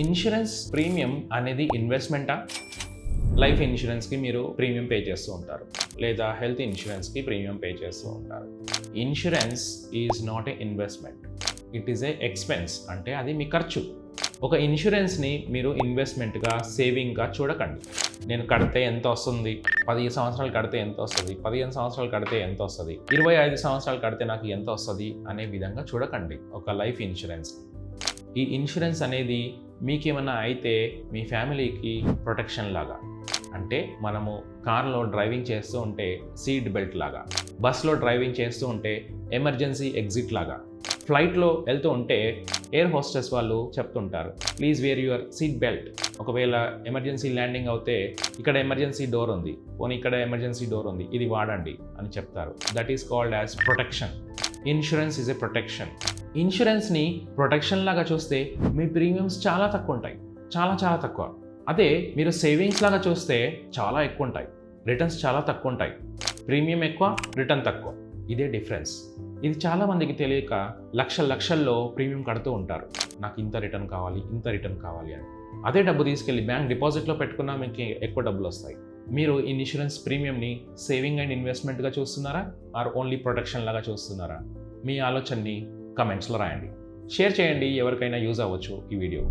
Insurance premium అనేది ఇన్వెస్ట్మెంటా? Life ఇన్సూరెన్స్కి మీరు premium pay చేస్తూ ఉంటారు, లేదా హెల్త్ ఇన్సూరెన్స్కి ప్రీమియం పే చేస్తూ ఉంటారు. Insurance is not a investment, it is a expense. అంటే అది మీ ఖర్చు. ఒక ఇన్సూరెన్స్ని మీరు ఇన్వెస్ట్మెంట్గా, సేవింగ్గా చూడకండి. నేను కడితే ఎంత వస్తుంది, 10 సంవత్సరాలు కడితే ఎంత వస్తుంది, 15 సంవత్సరాలు కడితే ఎంత వస్తుంది, 25 సంవత్సరాలు కడితే నాకు ఎంత వస్తుంది అనే విధంగా చూడకండి ఒక లైఫ్ ఇన్సూరెన్స్. ఈ ఇన్సూరెన్స్ అనేది మీకేమన్నా అయితే మీ ఫ్యామిలీకి ప్రొటెక్షన్ లాగా. అంటే మనము కార్లో డ్రైవింగ్ చేస్తూ ఉంటే సీట్ బెల్ట్ లాగా, బస్లో డ్రైవింగ్ చేస్తూ ఉంటే ఎమర్జెన్సీ ఎగ్జిట్ లాగా, ఫ్లైట్లో వెళ్తూ ఉంటే ఎయిర్ హోస్టెస్ వాళ్ళు చెప్తుంటారు, please wear your seat belt. ఒకవేళ ఎమర్జెన్సీ ల్యాండింగ్ అవుతే ఇక్కడ ఎమర్జెన్సీ డోర్ ఉంది, పోనీ ఇక్కడ ఎమర్జెన్సీ డోర్ ఉంది, ఇది వాడండి అని చెప్తారు. That is called as protection. Insurance is a protection. ఇన్సూరెన్స్ని ప్రొటెక్షన్ లాగా చూస్తే మీ ప్రీమియమ్స్ చాలా తక్కువ ఉంటాయి, చాలా తక్కువ. అదే మీరు సేవింగ్స్ లాగా చూస్తే చాలా ఎక్కువ ఉంటాయి, రిటర్న్స్ చాలా తక్కువ ఉంటాయి. ప్రీమియం ఎక్కువ, రిటర్న్ తక్కువ. ఇదే డిఫరెన్స్. ఇది చాలామందికి తెలియక లక్షల్లో ప్రీమియం కడుతూ ఉంటారు. నాకు ఇంత రిటర్న్ కావాలి అని. అదే డబ్బు తీసుకెళ్ళి బ్యాంక్ డిపాజిట్లో పెట్టుకున్నా మీకు ఎక్కువ డబ్బులు వస్తాయి. మీరు ఈ ఇన్సూరెన్స్ ప్రీమియంని సేవింగ్ అండ్ ఇన్వెస్ట్మెంట్గా చూస్తున్నారా, ఆర్ ఓన్లీ ప్రొటెక్షన్ లాగా చూస్తున్నారా? మీ ఆలోచనని కమెంట్స్లో రాయండి, షేర్ చేయండి. ఎవరికైనా యూజ్ అవ్వచ్చు ఈ వీడియో.